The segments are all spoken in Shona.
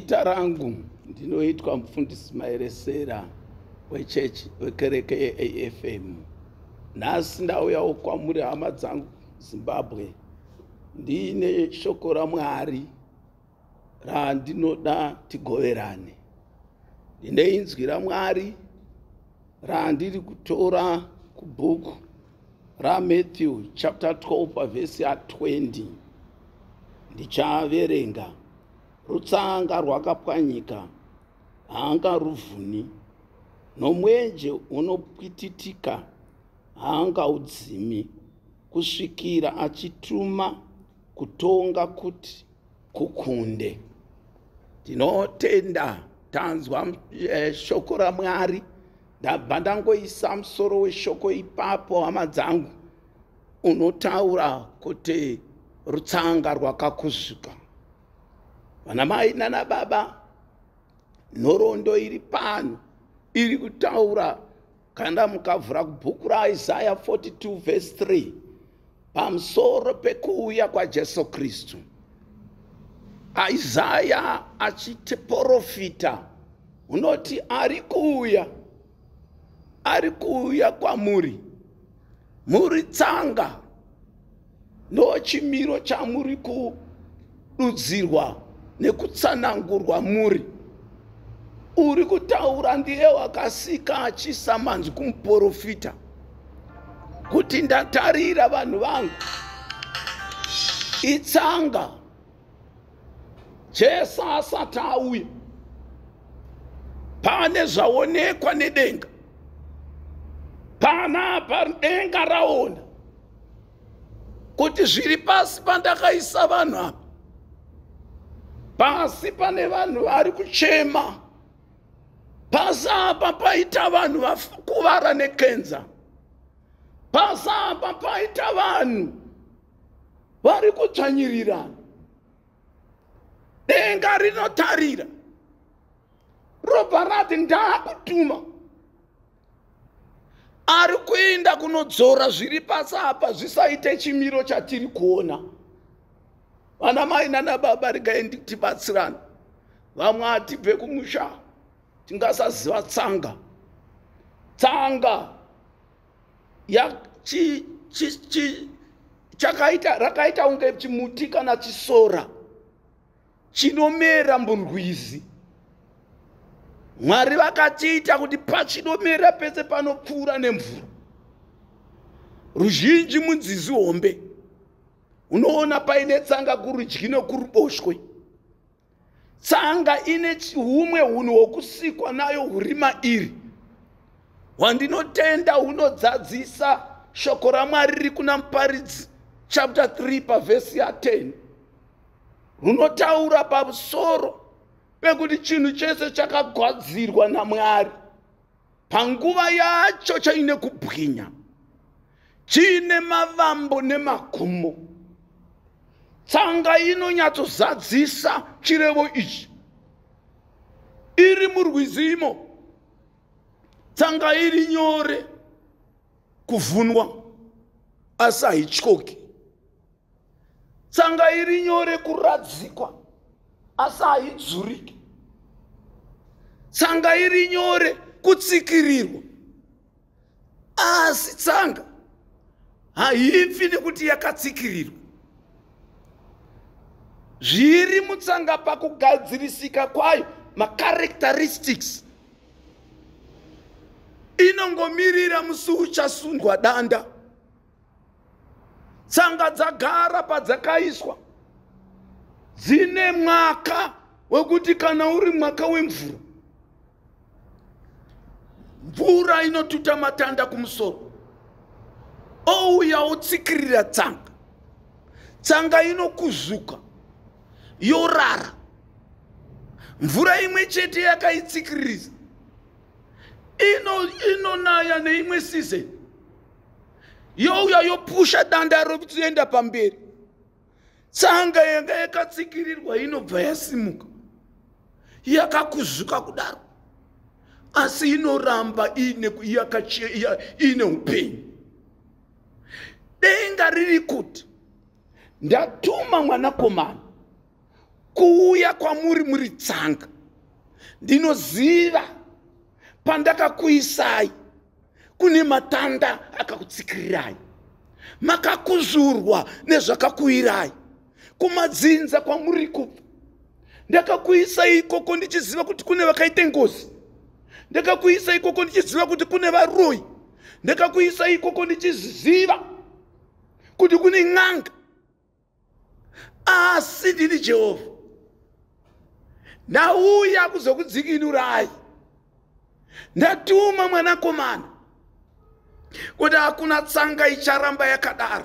Zita rangu ndinoitwa mufundisi Maeresera wechechi wekereke yeAFM. Nhasi ndauyawo kwamuri hama dzangu Zimbabwe. Ndine shoko raMwari randinoda tigoverane. Ndine inzwi raMwari randiri kutora kubhuku raMatthew chapter 12 verse 20. Ndichaverenga. Rutsanga rwakapwanyika haanga ruvhuni, nomwenje unopwititika haangaudzimi, kusvikira achituma kutonga kuti kukunde. Tinotenda tanzwa shoko raMwari. Ndabva ndangoisa musoro weshoko ipapo hama dzangu, unotaura kuti rutsanga rwakakuzvuka. Vanamai nana baba, nhoroondo iri pano iri kutaura kana mukavhura kubhuku raIsaiah 42 verse 3 pamusoro pekuuya kwaJesu Kristu. Isaiah achitiprofita unoti ari kuuya kwamuri, muri tsanga, ndochimiro chamuri kududzirwa nekutsanangurwa muri. Uri kutaura ndiye wakasika achisa manzwi kumuprofita kuti ndatarira vanhu vangu itsanga. Jesu asati auya, pane zvaonekwa nedenga. Panapa denga raona kuti zviri pasi pandakaisa vanhu apa, pasi pane vanhu vari kuchema. Pasi apa paita vanhu vakuvara nekenza. Pasi apa paita vanhu vari kutsvanyirirana. Denga rinotarira, robva rati ndakutuma. Ari kuenda kunodzora zviri pasi apa zvisaite chimiro chatiri kuona. Vanamai nana baba, regai tibatsirane. Vamwe atibve kumusha tingasaziva tsanga. Tsanga rakaita unge chimuti kana chisora chinomera murwizi. Mwari vakatiita kuti pachinomera pese panopfuura nemvura. Ruzhinji munzizi hombe unoona paine tsanga kurudyi nekuruboshwe. Tsanga ine humwe hunhu hwokusikwa nayo huri mairi. Wandinotenda hunodzadzisa shoko raMwari riri kuna Muparidzi chapter 3 pavhesi 10. Runotaura pamusoro pekuti chinhu chese chakagadzirwa naMwari panguva yacho chaine kubwinya, chine mavambo nemagumo. Tsanga inonyatsozadzisa chirevo ichi. Iri murwizimo, tsanga iri nyore kuvhunwa asi haityoki. Tsanga iri nyore kuradzikwa asi haidzuriki. Tsanga iri nyore kutsikirirwa asi tsanga haifi nekuti yakatsikirirwa. Zviri mutsanga pakugadzirisika kwayo, macharacteristics, inongomirira musi uchasundwa danda. Tsanga dzagara padzakaiswa dzine mwaka wekuti kana uri mwaka wemvura, mvura inotuta matanda kumusoro, ouya otsikirira tsanga. Tsanga inokuzvuka yorara. Mvura imwe chete yakaitsikirisa inonaya neimwe season, youya yopusha danda rokuenda pamberi. Tsanga yanga yakatsikirirwa inobva yasimuka, yakakuzvuka kudaro, asi inoramba ine upenyu. Denga riri kuti ndatuma mwanakomana kuuya kwamuri muri Tsanga, ndinoziva pandakakuisai kune matanda akakutsikirirai, makakuzurwa nezvakakuirai, kumadzinza kwamuri kubva. Ndakakuisai ikoko ndichiziva kuti kune vakaita ngozi, ndakakuisai ikoko ndichiziva kuti kune varoi, ndakakuisai ikoko ndichiziva kuti kune n'anga. Asi ndini Jehovha, ndauya kuzokudzikinurai. Ndatuma mwanakomana kuti hakuna tsanga icharamba yakadaro.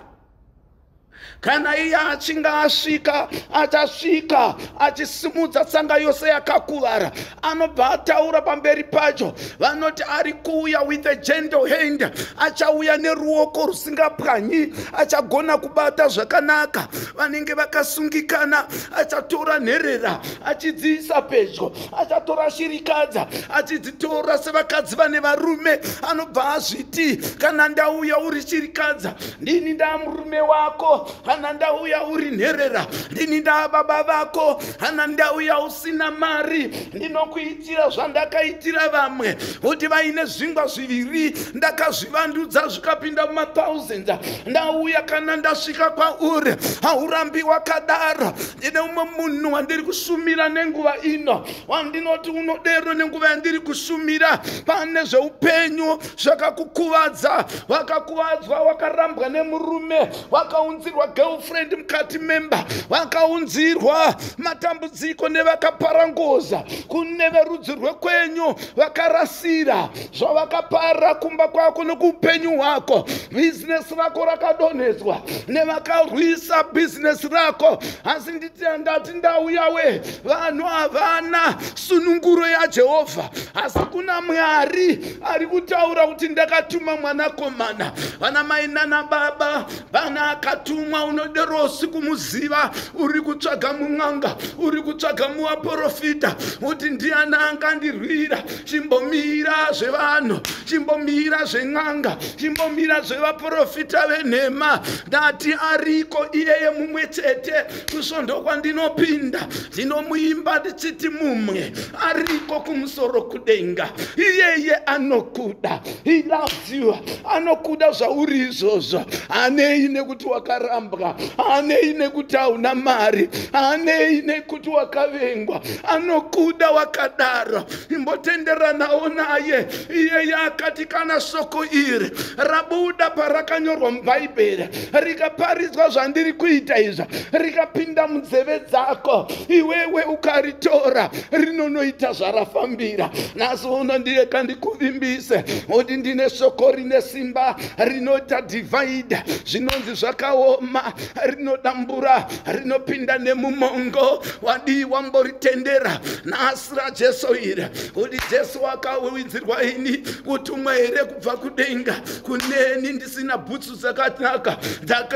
Kana iye achinge asvika, achasvika achisimudza tsanga yose yakakuvara, anobva ataura pamberi pacho. Vanoti ari kuuya with a gentle hand, achauya neruoko rusingapwanyi, achagona kubata zvakanaka vanenge vakasungikana, achatora nherera achidziisa pedyo, achatora shirikadza achidzitora sevakadzi vane varume. Anobva azviti, kana ndauya uri shirikadza, ndini ndamurume wako. Kana ndauya uri nherera, ndini ndababa vako. Kana ndauya usina mari, ndinokuitira zvandakaitira vamwe. Kuti vaine zvingwa zviviri ndakazvivandudza zvikapinda muma-thousands. Ndauya kana ndasvika kwauri, haurambi wakadaro. Ndine umwe munhu wandiri kushumira nenguva ino, wandinoti unodero nenguva yandiri kushumira. Pane zveupenyu zvakakukuvadza, wakakuvadzwa, wakarambwa nemurume, wakaunzirwa girlfriend mukati memba, wakaunzirwa matambudziko nevakaparangoza, kune verudzi rwekwenyu vakarasira zvavakapara kumba kwako nokuupenyu hwako. Bhizinesi rako rakadonhedzwa nevakarwisa bhizinesi rako. Asi ndati ndauyawe, vanhu havana sununguro yaJehovha, asi kuna Mwari ari kutaura kuti ndakatuma mwanakomana. Vana mai nana baba, vana akatumwa, unodero usiku muziva, uri kutsvaga mun'anga, uri kutsvaga muvaprofita, kuti ndiani angandirwira. Chimbomira zvevanhu, chimbomira zven'anga, chimbomira zvevaprofita venhema. Ndati ariko iyeye mumwe chete, kusvondo kwandinopinda ndinomuimba ndichiti mumwe ariko kumusoro kudenga. Iyeye anokuda, he loves you, anokuda zvauri izvozvo. Hanei nekuti wakarambwa, hanei nekuti hauna mari, hanei nekuti wakavengwa, anokuda wakadaro. Imbotenderanawo naye. Iyeye akati kana shoko iri rabuda parakanyorwa mubhaibheri, rikaparidzwa zvandiri kuita izva, rikapinda munzeve dzako, iwewe ukaritora, rinonoita zvarafambira. Nhasi uno ndireka ndikuvimbise kuti ndine shoko rine simba, rinoita divide, zvinonzi zvakaoma, rinodambura, rinopinda nemumongo. Wadi wamboritendera nhasi raJesu iri, kuti Jesu wakawinzirwa ini kutumwa here kubva kudenga kuneni, ndisina bhutsu dzakanaka,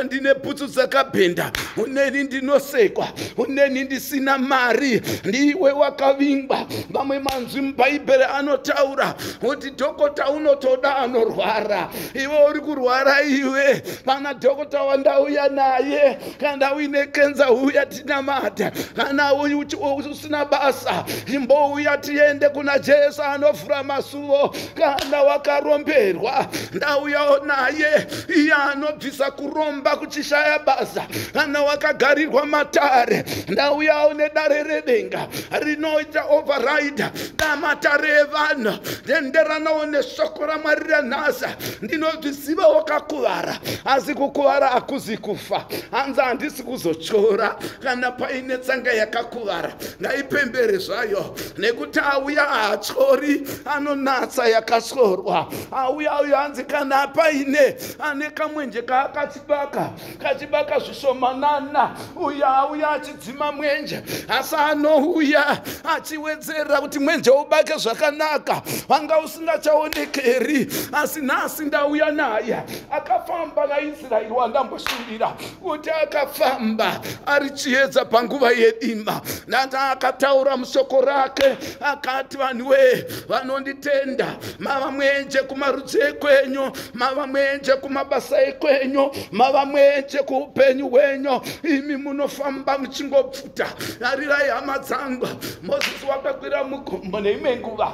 ndine bhutsu dzakabhenda, uneni ndinosekwa, uneni ndisina mari, ndiwe wakavingwa. Mamwe manzwi mubhaibheri anotaura kuti dhokota unotoda anorwara. Iwe uri kurwara iwe, pana dhokota wandauya naye. Kana uine kenza uya tinamata, kana usina basa imbouya tiende kuna Jesu anovhura masuo. Kana wakaromberwa ndauyawo naye, iye anobvisa kuromba kuchishaya basa. Kana wakagarirwa matare ndauyawo nedare redenga rinoita override damatare evanhu. Ndenderanawo neshoko raMwari ranhasa. Ndinobvisiva wakakuvara, asi kukuvara hakuzi kufa. Hanzi handisi kuzotyora kana paine tsanga yakakuvara. Ngaipembere zvayo, nekuti auya haatyori, anonatsa yakatyorwa. Auya uyo hanzi kana paine ane kamwenje kaakachibaka, kachibaka zvishomanana, uya auya achidzima mwenje, asi anouya achiwedzera kuti mwenje ubake zvakanaka, wanga usingachaonekeri. Asi nhasi ndauya naye, akafamba naIsraeri wandamboshumbira. akataurira kuti akafamba ari chiedza panguva yedima. Akataura musoko rake akati, vanhuwe vanonditenda, mava mwenje kumarudzi ekwenyu, mava mwenje kumabasa ekwenyu, mava mwenje kuupenyu hwenyu, imi munofamba muchingopfuta. Tarirai hama dzangu, Mozisi wakakwira mugomo neimwe nguva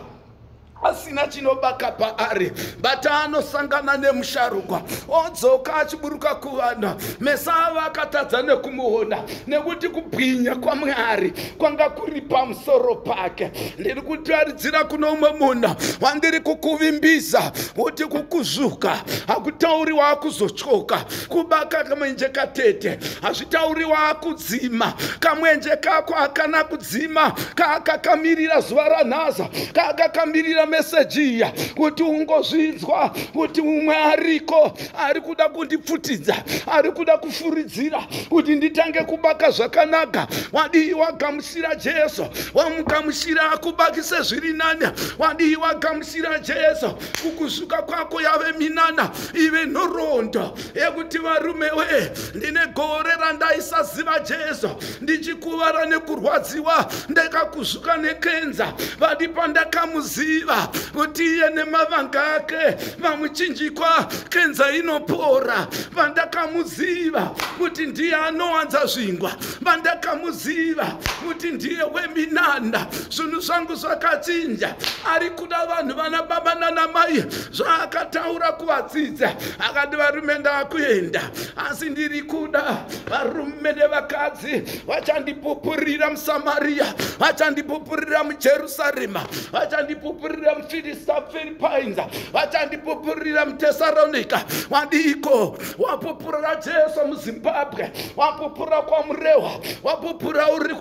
asina chinobaka paari, bata anosangana nemusharukwa odzoka achiburuka kuvana. Mesava akatadza nekumuona nekuti kubwinya kwaMwari kwanga kuri pamusoro pake. Ndiri kutaridzira kuno umwe munhu wandiri kukuvimbisa kuti kukuzvuka hakutauri wakuzotyoka. Kubaka kamwenje katete hazvitauri wakudzima. Kamwenje kako akana kudzima, kakakamirira zuva ranhasa, kakakamirira meseji iya kuti ungozvinzwa kuti umwe ariko ari kuda kundipfutidza, ari kuda kufuridzira kuti nditange kubaka zvakanaka. Wadii wagamuchira Jesu, wamugamuchira akubakise zviri nani. Wadii wagamuchira Jesu, kukuzvuka kwako yave minana ive nhoroondo yekuti varume we, ndine gore randaisaziva Jesu, ndichikuvara nekurwadziwa, ndakakuzvuka nekenza. Vadi pandakamuziva kuti iye nemavanga ake vamuchinjikwa kenza inopora. Vandakamuziva kuti ndiye anowanza zvingwa, vandakamuziva kuti ndiye weminanda. Zvinhu zvangu zvakachinja. Ari kuda vanhu vana baba nana mai zvaakataura kuvadzidza, akati varume ndakuenda, asi ndiri kuda varume nevakadzi vachandipupurira muSamaria, vachandipupurira muJerusarema, vachandipupurira muFilippines, vachandipupurira muTesaronika. Wadiko wapupurira Jesu muZimbabwe, wapupura kwaMurewa, wapupura uri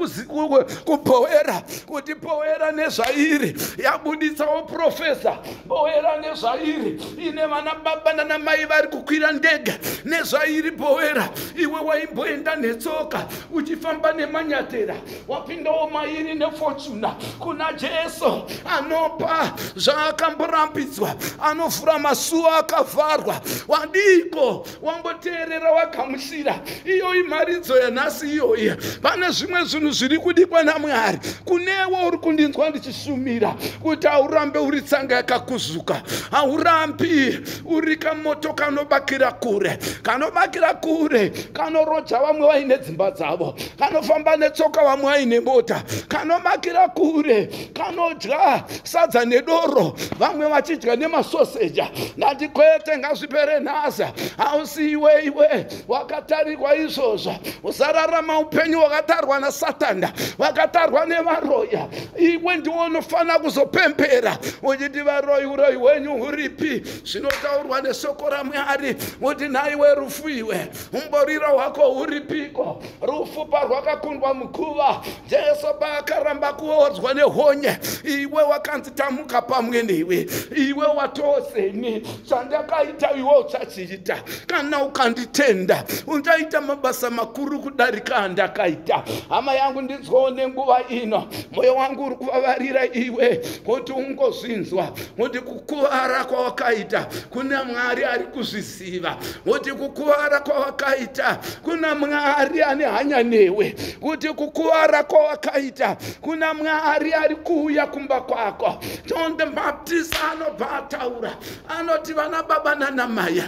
kuBhoera, kuti Bhoera nezvairi yabuditsawo profesa. Bhoera nezvairi ine vana baba nana mai vari kukwira ndege. Nezvairi Bhoera iwe waimboenda netsoka uchifamba nemanyatera, wapindawo mairi nefortuna. Kuna Jesu anopa zvaakamborambidzwa, anovhura masuo akavharwa. Wadiko wamboteerera wagamuchira iyo imharidzo yanhasi iyoyi. Pane zvimwe zvinhu zviri kudikwa naMwari. Kunewo uri kundinzwa ndichishumira kuti haurambe uri tsanga yakakuzvuka, haurambi uri kamoto kanobakira kure, kanobakira kure, kanoroja vamwe vaine dzimba dzavo, kanofamba netsoka vamwe vaine mota, kanobakira kure, kanodya sadza nedoro vamwe vachidya nemasoseja. Ndati kwete, ngazvipere nhasa. Hausi iwe wakatarirwa izvozvo. Usararama upenyu wakatarwa naSatana, wakatarwa nevaroya. Iwe ndiwo unofana kuzopembera uchiti varoyi, uroyi hwenyu huripi? Zvinotaurwa nesoko raMwari kuti nhaiwe rufu iwe, umboriro hwako huripiko? Rufu parwakakundwa mukuva, Jesu paakaramba kuodzwa nehonye, iwe wakanzi tamuka pamwe newe. Iwe watoseni chandakaita iwe uchachiita. Kana ukanditenda uchaita mabasa makuru kudarika andakaita. Hama yangu ndinzwone nguva ino, moyo wangu uri kuvavarira iwe kuti ungozvinzwa kuti kukuvara kwawakaita kuna Mwari ari kuzviziva, kuti kukuvara kwawakaita kuna Mwari ane hanya newe, kuti kukuvara kwawakaita kuna Mwari ari kuuya kumba kwako. John the Baptist anobva ataura, anoti vana baba nana mai,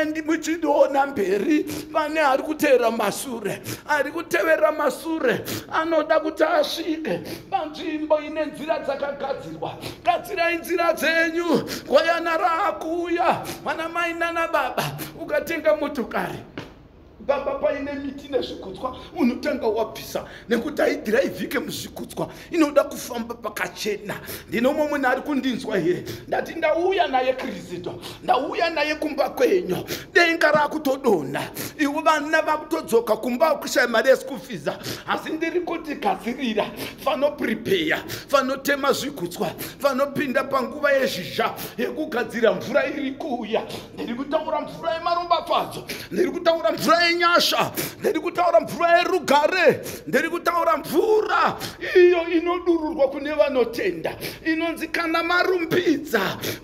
endi muchiona mberi pane ari kutevera masure, ari kutevera masure anoda kuti asvike panzvimbo ine nzira dzakagadzirwa. Gadzirai nzira dzenyu, gwayana raakuuya. Vana mai nana baba, ukatenga motokari baba paine miti nezvikutswa unotanga wabvisa, nekuti haidhiraivhike muzvikutswa, inoda kufamba pakachena. Ndino mumwe ari kundinzwa here, ndati ndauya naye Kristo, ndauya naye kumba kwenyu, denga rakutodona, iwe vana vakutodzoka kumba kushaya mari yeschool fees. Asi ndiri kuti gadzirira, fanoprepare, fanotema zvikutswa, fanopinda panguva yezhizha yekugadzira mvura iri kuuya. Ndiri kutaura mvura yemarombafadzo, ndiri kutaura mvura yenyasha, ndiri kutaura mvura yerugare, ndiri kutaura mvura iyo inodururwa kune vanotenda, inonzi kana marumbidza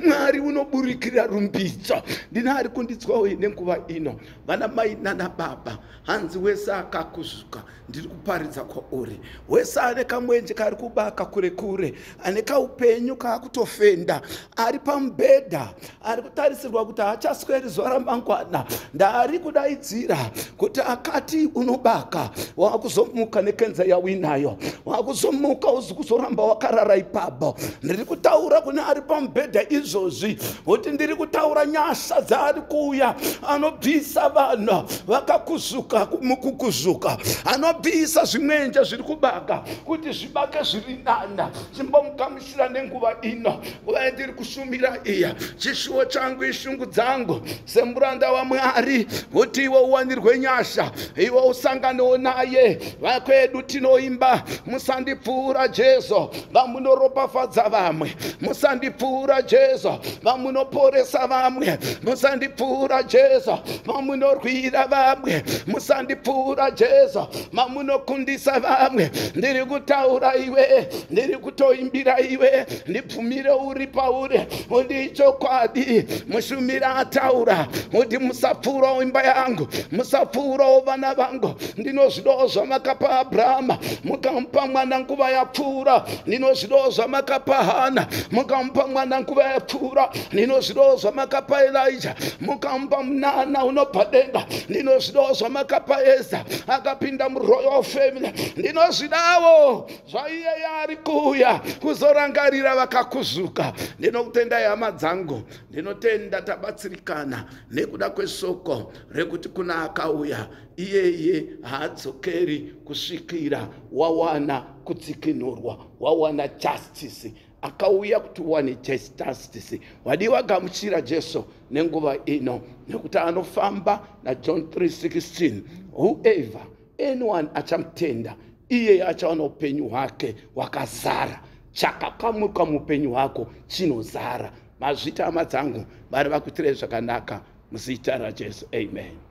Mwari unoburikira rumbidzo. Ndina ari kunditswawo nenguva ino, vana mai nana baba, hanzi wese akakuzvuka ndiri kuparidza kwauri, wese ane kamwenje kari kubaka kure kure, ane kaupenyu kaakutofenda, ari pamubhedha, ari kutarisirwa kuti haachasweri zuva ramangwana, ndari kudaidzira kuti akati unobaka wakuzomuka nekenza yawinayo, wakuzomuka uzi kuzoramba wakarara ipapo. Ndiri kutaura kune ari pamubhedha izvozvi, kuti ndiri kutaura nyasha dzaari kuuya, anobvisa vanhu vakakuzvuka mukukuzvuka, anobvisa zvimwenje zviri kubaka kuti zvibake zviri nana. Chimbomugamuchira nenguva ino, nguva yandiri kushumira iya, chishuwo changu ishungu dzangu semuranda waMwari, kuti iwe uwanirwe nyasha, iwe usanganewo naye. Vakwedu tinoimba musandipfuura Jesu vamunoropafadza vamwe, musandipfuura Jesu vamunoporesa vamwe, musandipfuura Jesu vamunorwira vamwe, musandipfuura Jesu vamunokundisa vamwe. Ndiri kutaura iwe, ndiri kutoimbira iwe, ndibvumire uri pauri, undichokwadi. Mushumira ataura kuti musapfuurawo imba yangu, musapfuurawo vana vangu. Ndinozvidawo zvamakapa Abrahama, mukamupa mwana nguva yapfuura. Ndinozvidawo zvamakapa Hana, mukamupa mwana nguva yapfuura. Ndinozvidawo zvamakapa Elijah, mukamupa munana unobva denga. Ndinozvidawo zvamakapa Esa, akapinda muroyal family. Ndinozvidawo zvaiye yari kuuya kuzorangarira vakakuzvuka. Ndinokutendai hama dzangu, ndinotenda tabatsirikana nekuda kwesoko rekuti kuna akauya iyeye haadzokeri kusvikira wawana kudzikinurwa, wawana justice. Akauya kuti uwane justice. Wadiwa gamuchira Jesu nenguva ino, nekuti anofamba na John 3:16, whoever, anyone achamutenda, iye achaona upenyu hwake wakazara. Chakakamuka mupenyu hwako chinozara. Mazvita hama dzangu, vari vakuitirei zvakanaka muzita raJesu. Amen.